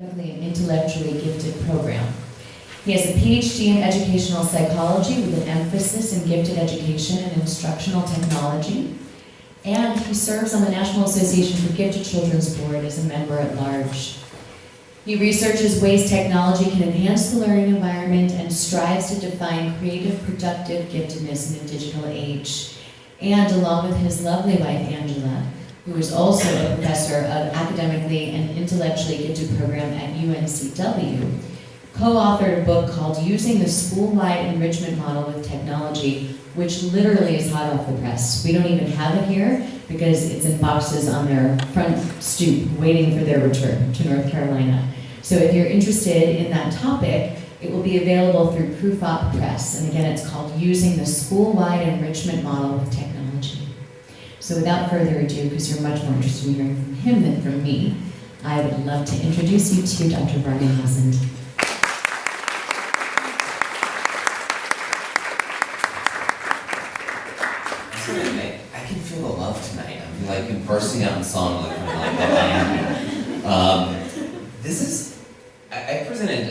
An intellectually gifted program. He has a PhD in educational psychology with an emphasis in gifted education and instructional technology. And he serves on the National Association for Gifted Children's Board as a member at large. He researches ways technology can enhance the learning environment and strives to define creative, productive giftedness in a digital age. And along with his lovely wife, Angela, who is also a professor of academically and intellectually gifted program at UNCW, co-authored a book called Using the School-Wide Enrichment Model with Technology, which literally is hot off the press. We don't even have it here because it's in boxes on their front stoop waiting for their return to North Carolina. So if you're interested in that topic, it will be available through Proof Op Press. And again, it's called Using the School-Wide Enrichment Model with Technology. So without further ado, because you're much more interested in hearing from him than from me, I would love to introduce you to Dr. Brian Housand. I can feel the love tonight. I'm like bursting out in song like that. I presented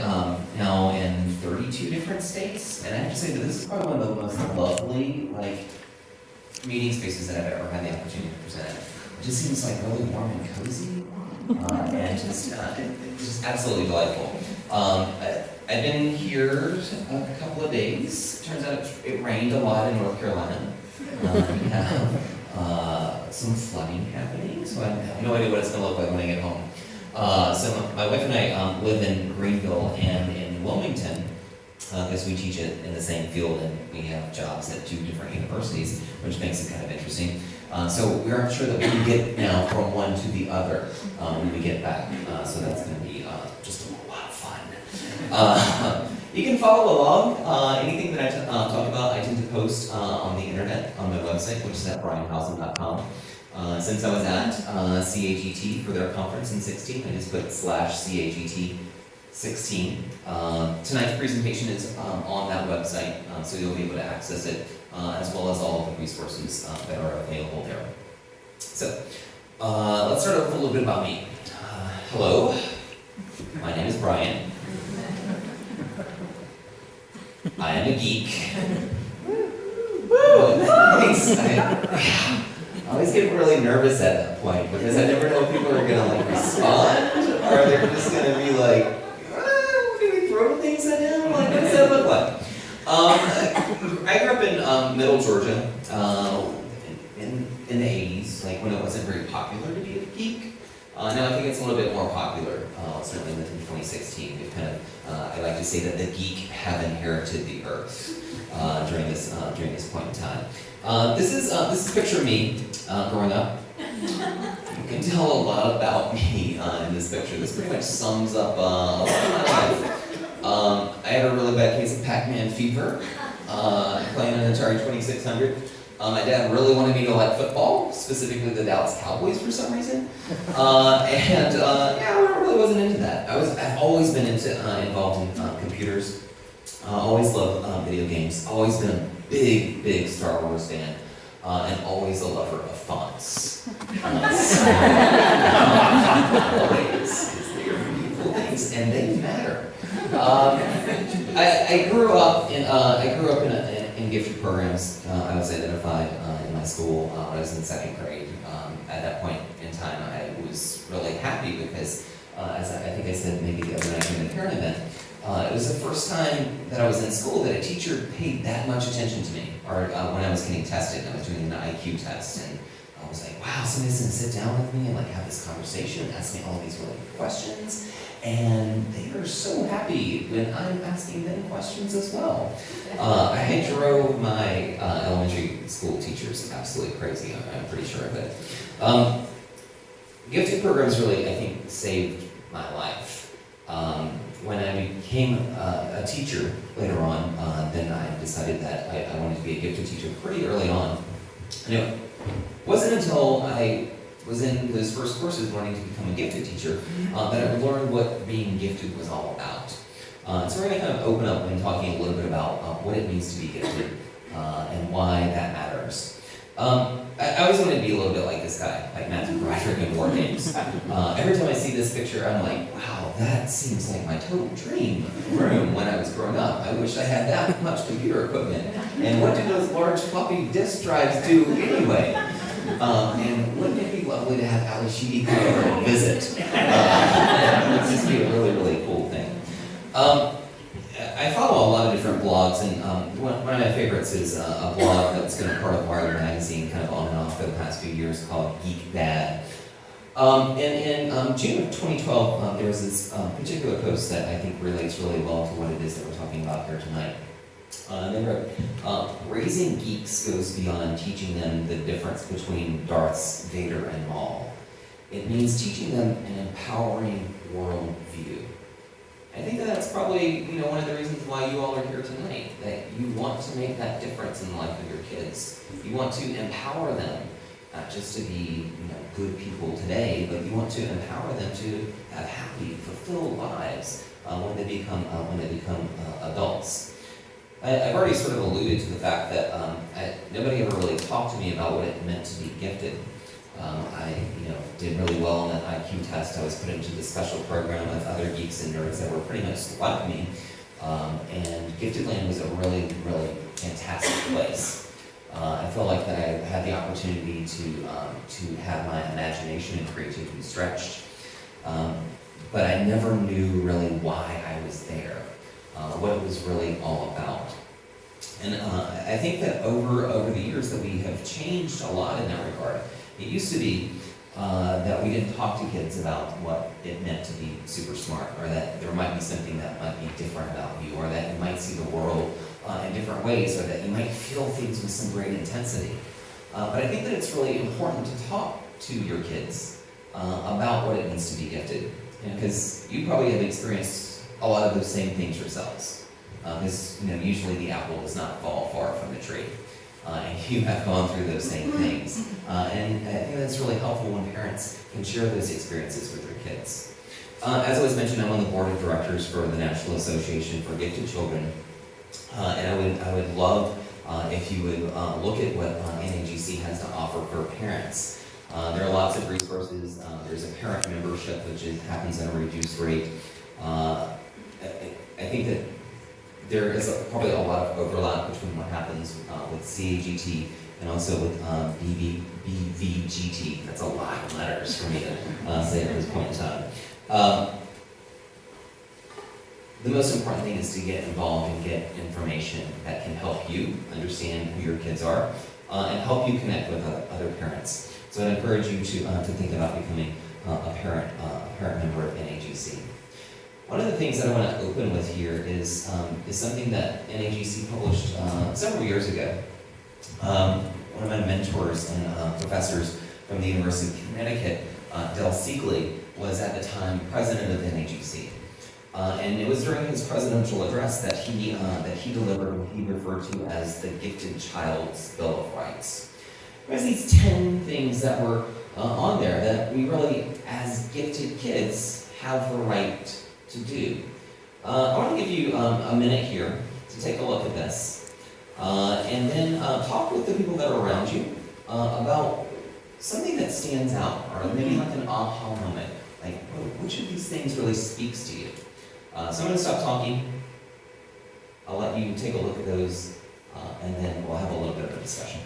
now in 32 different states, and I have to say that this is probably one of the most lovely meeting spaces that I've ever had the opportunity to present. It just seems like really warm and cozy, and just absolutely delightful. I've been here a couple of days. Turns out it rained a lot in North Carolina. We have some flooding happening, so I have no idea what it's going to look like when I get home. So my wife and I live in Greenville and in Wilmington, because we teach it in the same field and we have jobs at two different universities, which makes it kind of interesting. So we aren't sure that we can get now from one to the other when we get back. So that's going to be just a lot of fun. You can follow along. Anything that I talk about, I tend to post on the internet, on my website, which is at brianhousand.com. Since I was at CAGT for their conference in 16, I just put /CAGT 16. Tonight's presentation is on that website, so you'll be able to access it, as well as all of the resources that are available there. So, let's start off with a little bit about me. Hello, my name is Brian. I am a geek. Thanks. I always get really nervous at that point because I never know if people are gonna respond or they're just gonna be like, do we throw things at him? What does that look like? I grew up in Middle Georgia in the 80s, like when it wasn't very popular to be a geek. Now I think it's a little bit more popular, certainly within 2016. We've kind of, I like to say that the geek have inherited the earth during this point in time. This is a picture of me growing up. You can tell a lot about me in this picture. This pretty much sums up a lot of my life. I had a really bad case of Pac-Man fever, playing an Atari 2600. My dad really wanted me to like football, specifically the Dallas Cowboys for some reason. I really wasn't into that. I've always been involved in computers. Always loved video games. Always been a big Star Wars fan. And always a lover of fonts. Always, because they are beautiful things and they matter. I grew up in gifted programs. I was identified in my school when I was in second grade. At that point in time, I was really happy because, as I think I said maybe the other night in the parent event, it was the first time that I was in school that a teacher paid that much attention to me, or when I was getting tested, I was doing an IQ test, and I was like, wow, somebody's gonna sit down with me and like have this conversation, ask me all these really good questions, and they are so happy when I'm asking them questions as well. I drove my elementary school teachers absolutely crazy, I'm pretty sure of it. Gifted programs really, I think, saved my life. When I became a teacher later on, then I decided that I wanted to be a gifted teacher pretty early on. And it wasn't until I was in those first courses learning to become a gifted teacher that I learned what being gifted was all about. So we're going to kind of open up and talking a little bit about what it means to be gifted and why that matters. I always wanted to be a little bit like this guy, like Matthew Broderick in War Games. Every time I see this picture, I'm like, wow, that seems like my total dream room when I was growing up. I wish I had that much computer equipment. And what do those large floppy disk drives do anyway? And wouldn't it be lovely to have Ali Sheedy come over and visit? It would just be a really, really cool thing. I follow a lot of different blogs, and one of my favorites is a blog that's been a part of Wired Magazine kind of on and off for the past few years called Geek Dad. And in June of 2012, there was this particular post that I think relates really well to what it is that we're talking about here tonight. They wrote, raising geeks goes beyond teaching them the difference between Darth Vader and Maul. It means teaching them an empowering worldview. I think that's probably, one of the reasons why you all are here tonight, that you want to make that difference in the life of your kids. You want to empower them, not just to be, good people today, but you want to empower them to have happy, fulfilled lives when they become adults. I've already sort of alluded to the fact that nobody ever really talked to me about what it meant to be gifted. I did really well on that IQ test. I was put into the special program with other geeks and nerds that were pretty much like me. And Gifted Land was a really, really fantastic place. I felt like that I had the opportunity to have my imagination and creativity stretched. But I never knew really why I was there, what it was really all about. And I think that over the years that we have changed a lot in that regard. It used to be that we didn't talk to kids about what it meant to be super smart, or that there might be something that might be different about you, or that you might see the world in different ways, or that you might feel things with some great intensity. But I think that it's really important to talk to your kids about what it means to be gifted, because you probably have experienced a lot of those same things yourselves. Because usually the apple does not fall far from the tree. And you have gone through those same things. And I think that's really helpful when parents can share those experiences with their kids. As I was mentioned, I'm on the board of directors for the National Association for Gifted Children. And I would love if you would look at what NAGC has to offer for parents. There are lots of resources. There's a parent membership, which happens at a reduced rate. I think that there is probably a lot of overlap between what happens with CAGT and also with BVGT. That's a lot of letters for me to say at this point in time. The most important thing is to get involved and get information that can help you understand who your kids are and help you connect with other parents. So I'd encourage you to think about becoming a parent member of NAGC. One of the things that I want to open with here is something that NAGC published several years ago. One of my mentors and professors from the University of Connecticut, Del Siegley, was at the time president of NAGC. And it was during his presidential address that he delivered what he referred to as the Gifted Child's Bill of Rights. There's these 10 things that were on there that we really, as gifted kids, have the right to do. I want to give you a minute here to take a look at this. And then talk with the people that are around you about something that stands out, or maybe like an aha moment. Like, which of these things really speaks to you? So I'm going to stop talking. I'll let you take a look at those, and then we'll have a little bit of a discussion.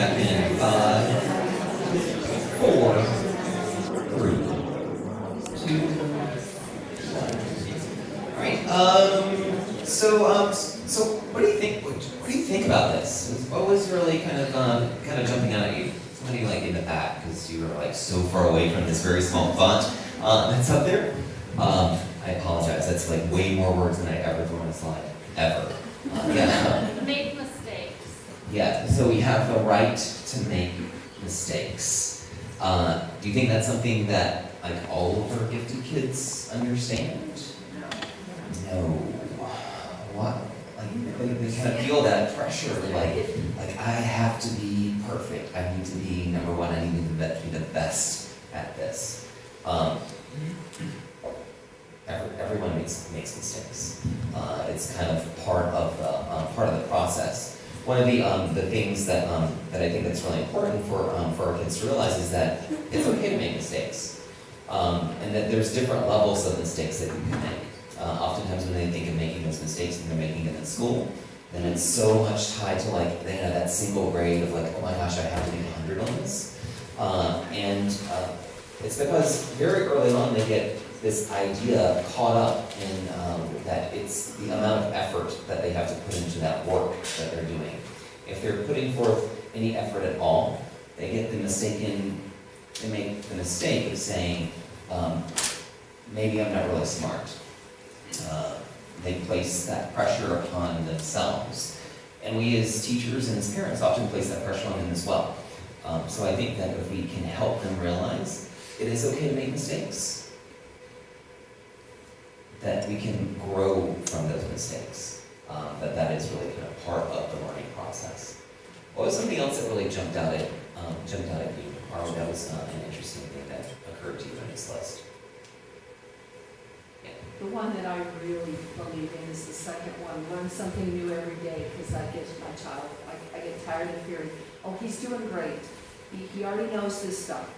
back in 5, 4, 3, 2, 1. All right. So what do you think? What do you think about this? What was really kind of jumping out at you? Somebody like in the back because you were like so far away from this very small font that's up there. I apologize. That's like way more words than I ever throw on a slide ever. Yeah. Make mistakes. Yeah. So we have the right to make mistakes. Do you think that's something that like all of our gifted kids understand? No. What? Like they kind of feel that pressure, like I have to be perfect. I need to be number one. I need to be the best at this. Everyone makes mistakes. It's kind of part of the process. One of the things that I think that's really important for our kids to realize is that it's okay to make mistakes, and that there's different levels of mistakes that you can make. Oftentimes when they think of making those mistakes and they're making them in school, then it's so much tied to like that single grade of like, oh my gosh, I have to make 100 on this. It's because very early on they get this idea caught up in that it's the amount of effort that they have to put into that work that they're doing. If they're putting forth any effort at all, they make the mistake of saying, maybe I'm not really smart. They place that pressure upon themselves. And we as teachers and as parents often place that pressure on them as well. So I think that if we can help them realize it is okay to make mistakes, that we can grow from those mistakes, that is really kind of part of the learning process. What was something else that really jumped out at you, or that was an interesting thing that occurred to you on this list? The one that I really believe in is the second one, learn something new every day, because that gives my child, I get tired of hearing, oh, he's doing great. He already knows this stuff.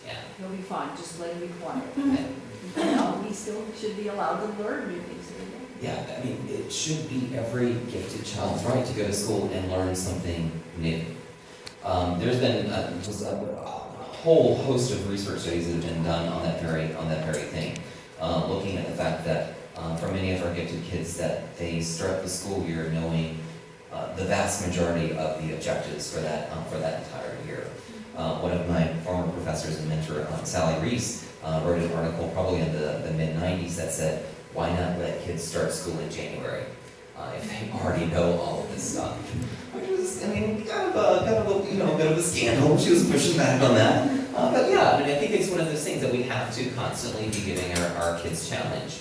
Yeah. He'll be fine, just let him be quiet. Yeah. No, he still should be allowed to learn new things every day. Yeah, I mean, it should be every gifted child's right to go to school and learn something new. There's been just a whole host of research studies that have been done on that very thing. Looking at the fact that for many of our gifted kids that they start the school year knowing the vast majority of the objectives for that entire year. One of my former professors and mentor, Sally Reese, wrote an article probably in the mid-90s that said, why not let kids start school in January if they already know all of this stuff? Which was, I mean, kind of a bit of a scandal. She was pushing back on that. But yeah, I mean, I think it's one of those things that we have to constantly be giving our kids challenge.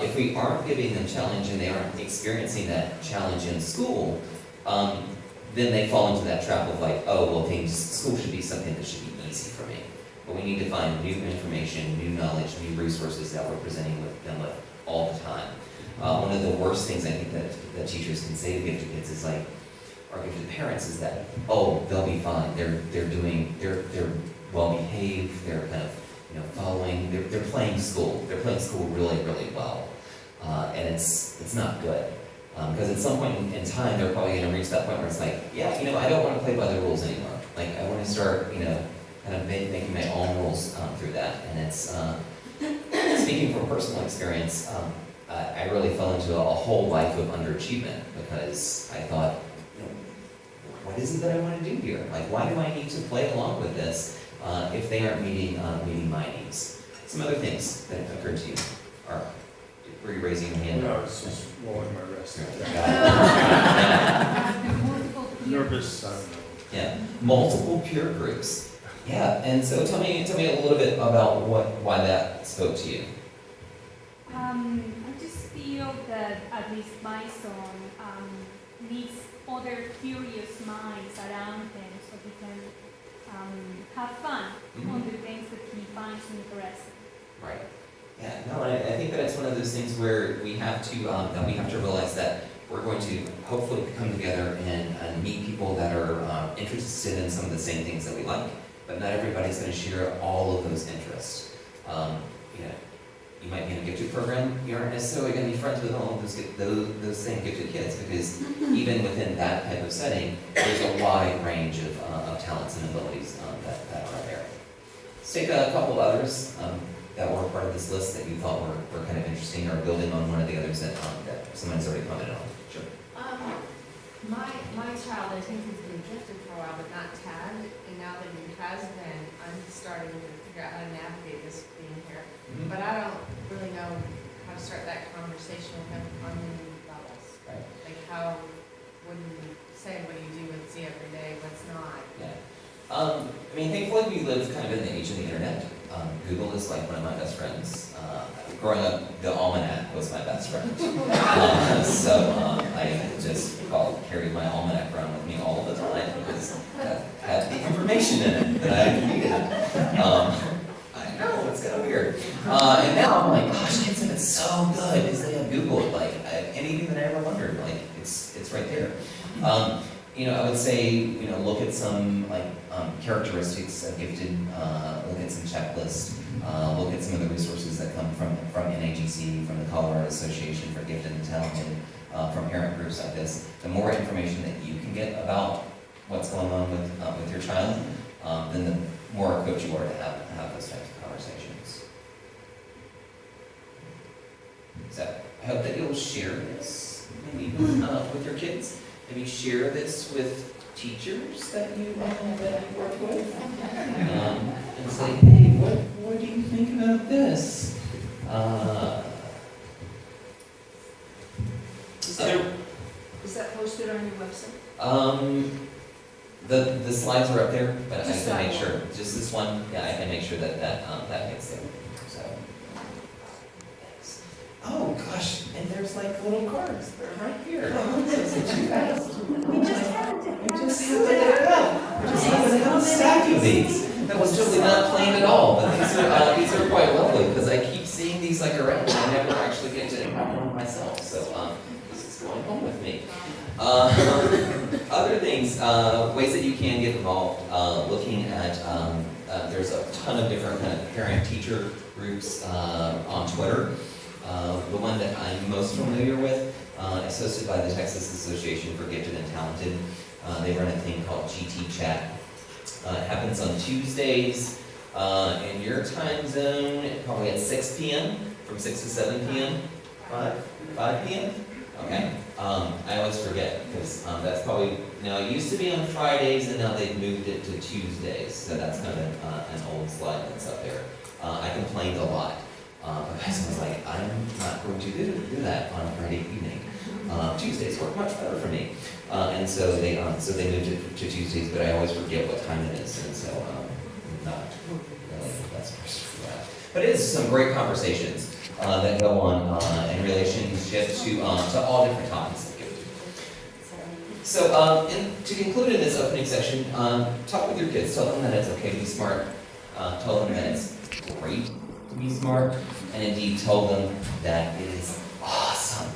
If we aren't giving them challenge and they aren't experiencing that challenge in school, then they fall into that trap of like, oh, well, school should be something that should be easy for me. But we need to find new information, new knowledge, new resources that we're presenting them with all the time. One of the worst things I think that teachers can say to gifted kids is like, or gifted parents is that, oh, they'll be fine. They're well behaved. They're kind of following. They're playing school. They're playing school really, really well, and it's not good. Because at some point in time, they're probably going to reach that point where it's like, yeah, I don't want to play by the rules anymore. Like, I want to start, kind of making my own rules through that. And it's, speaking from personal experience, I really fell into a whole life of underachievement because I thought, what is it that I want to do here? Like, why do I need to play along with this if they aren't meeting my needs? Some other things that occurred to you are. Were you raising your hand? No, I was just rolling my wrist. Nervous, I don't know. Yeah, multiple peer groups. Yeah, and so tell me a little bit about why that spoke to you. I just feel that at least my son needs other curious minds around him so he can have fun on the things that he finds interesting. Right. Yeah, no, I think that it's one of those things where we have to realize that we're going to hopefully come together and meet people that are interested in some of the same things that we like, but not everybody's going to share all of those interests. you might be in a gifted program, you aren't necessarily going to be friends with all of those same gifted kids, because even within that type of setting, there's a wide range of talents and abilities that are there. Let's take a couple others that were part of this list that you thought were kind of interesting, or building on one of the others that someone's already commented on. Sure. My child, I think, has been gifted for a while, but not tagged, and now that he has been, I'm starting to figure out how to navigate this being here. Mhm. But I don't really know how to start that conversation with him on many levels. Right. Like how, what do you say, what do you do with Z every day, what's not? Yeah. I mean, thankfully we live kind of in the age of the internet. Google is like one of my best friends. Growing up, the almanac was my best friend. I just carried my almanac around with me all the time because that had the information in it that I needed. I know, it's kind of weird. And now I'm like, gosh, kids have it so good because they have Google. Like anything that I ever wondered, like it's right there. I would say, look at some characteristics of gifted, look at some checklists, look at some of the resources that come from NAGC, from the Colorado Association for Gifted and Talented, from parent groups like this. The more information that you can get about what's going on with your child, then the more equipped you are to have those types of conversations. So I hope that you'll share this maybe with your kids. Maybe share this with teachers that you work with, and say, hey, what do you think about this? Is that posted on your website? The slides are up there, but I Just can make that sure, just this one, yeah, I can make sure that gets there, so. Oh, gosh, and there's like little cards, they're right here. We just happened to have a stack of these. That was totally not planned at all, but these are quite lovely, because I keep seeing these like around, and I never actually get to have one myself, so this is going home with me. Other things, ways that you can get involved, looking at, there's a ton of different kind of parent-teacher groups on Twitter. The one that I'm most familiar with is hosted by the Texas Association for Gifted and Talented. They run a thing called GT Chat. It happens on Tuesdays in your time zone, probably at 6 p.m., from 6 to 7 p.m., 5 p.m.? Okay. I always forget, because that's probably, it used to be on Fridays, and now they've moved it to Tuesdays, so that's kind of an old slide that's up there. I complained a lot. Because I was like, I'm not going to do that on a Friday evening. Tuesdays work much better for me. And so they moved it to Tuesdays, but I always forget what time it is, and so I'm not really the best person for that. But it is some great conversations that go on in relationship to all different topics of gifting. So to conclude in this opening section, talk with your kids. Tell them that it's okay to be smart. Tell them that it's great to be smart, and indeed tell them that it is awesome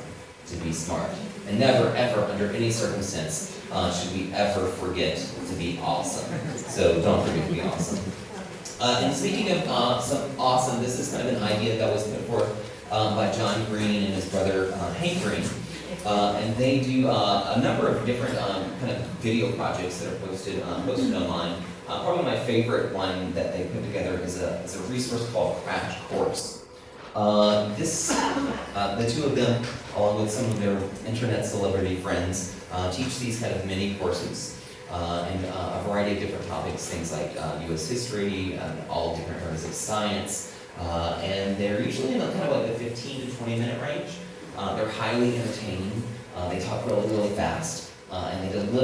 to be smart. And never, ever, under any circumstance, should we ever forget to be awesome. So don't forget to be awesome. And speaking of some awesome, this is kind of an idea that was put forth by John Green and his brother Hank Green. And they do a number of different kind of video projects that are posted online. Probably my favorite one that they put together is a resource called Crash Course. The two of them, along with some of their internet celebrity friends, teach these kind of mini courses in a variety of different topics, things like U.S. history, all different areas of science, and they're usually in kind of like the 15 to 20 minute range. They're highly entertaining. They talk really, really fast, and they deliver